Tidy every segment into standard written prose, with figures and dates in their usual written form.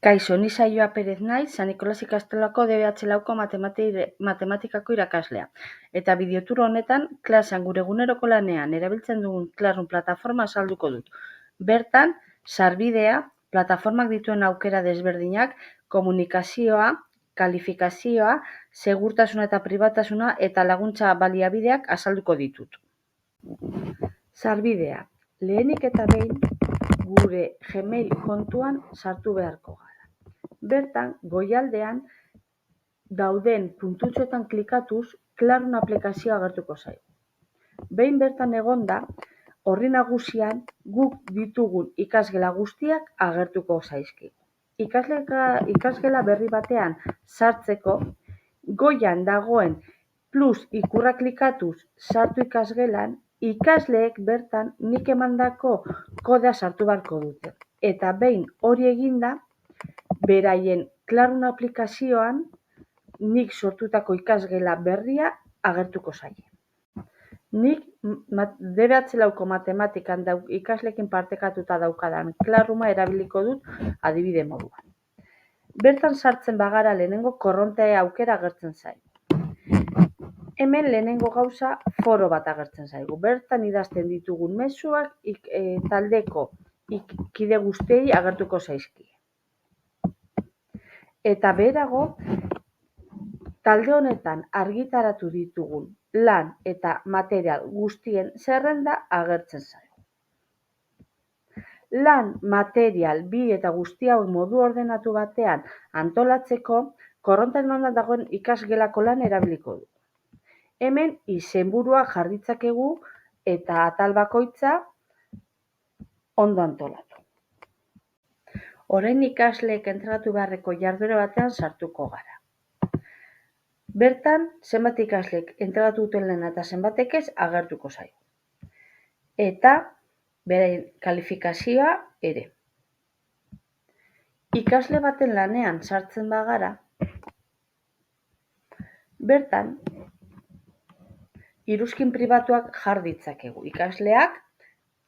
Kaixo, ni Saioa Perez naiz, San Nikolas ikastolako DBH lauko matematikako irakaslea. Eta bideotur honetan, klasean gure eguneroko lanean erabiltzen dugun Classroom plataforma azalduko dut. Bertan, sarbidea, plataformak dituen aukera desberdinak, komunikazioa, kalifikazioa, segurtasuna eta pribatasuna eta laguntza baliabideak azalduko ditut. Sarbidea, lehenik eta behin gure Gmail kontuan sartu beharko gara. Bertan, goialdean dauden puntutxoetan klikatuz, Classroom aplikazioa agertuko zaigu. Behin bertan egonda, orri nagusian guk ditugun ikasgela guztiak agertuko zaizkigu. Ikasgela berri batean sartzeko, goian dagoen plus ikurra klikatuz sartu ikasgelan, ikasleek bertan nik emandako kodea sartu beharko dute. Eta behin hori eginda, beraien Classroom aplikazioan nik sortutako ikasgela berria agertuko zaie. Nik DBH lauko matematikan ikasleekin partekatuta daukadan Classrooma erabiliko dut adibide moduan. Bertan sartzen bagara lehenengo korronte aukera agertzen zaigu. Hemen lehenengo gauza foro bat agertzen zaigu. Bertan idazten ditugun mezuak taldeko kide guztiei agertuko zaizkie. Eta beherago, talde honetan argitaratu ditugun lan eta material guztien zerrenda agertzen zaigu. Lan, material, bi eta guzti hauek modu ordenatu batean antolatzeko, korronten ondan dagoen ikasgelako lan erabiliko du. Hemen izenburua jarditzakegu eta atal bakoitza ondo antolatu. Orain ikasleek entregatu beharreko jarduera batean sartuko gara. Bertan, zenbat ikasleek entregatu duten lana eta zenbatek ez agertuko zaigu. Eta beraien kalifikazioa ere. Ikasle baten lanean sartzen bagara, bertan, iruzkin pribatuak jar ditzakegu. Ikasleak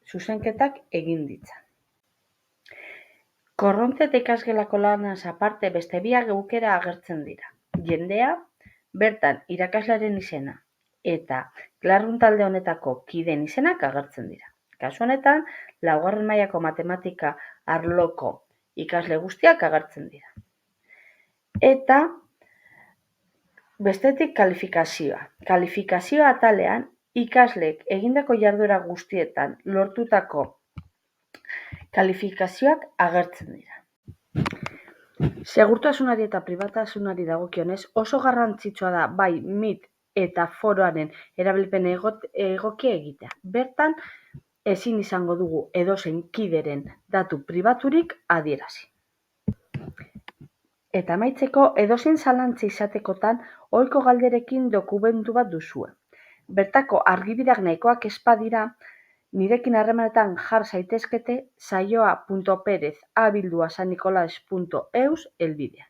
zuzenketak egin ditzan. Korronte eta ikasgelako lanaz aparte beste bi aukera agertzen dira. Jendea, bertan irakaslearen izena eta Classroom talde honetako kideen izenak agertzen dira. Kasu honetan, 4. mailako matematika arloko ikasle guztiak agertzen dira. Eta bestetik kalifikazioa. Kalifikazioa atalean ikasleek egindako jarduera guztietan lortutako kalifikazioak agertzen dira. Segurtasunari eta pribatasunari dagokionez oso garrantzitsua da bai Meet eta foroaren erabilpen egokia egitea. Bertan ezin izango dugu edozein kideren datu pribaturik adierazi. Eta amaitzeko edozein zalantza izatekotan ohiko galderekin dokumentu bat duzue. Bertako argibideak nahikoak ez badira, nirekin harremanetan jar zaitezkete saioa.perez@sannicolas.eus helbidean.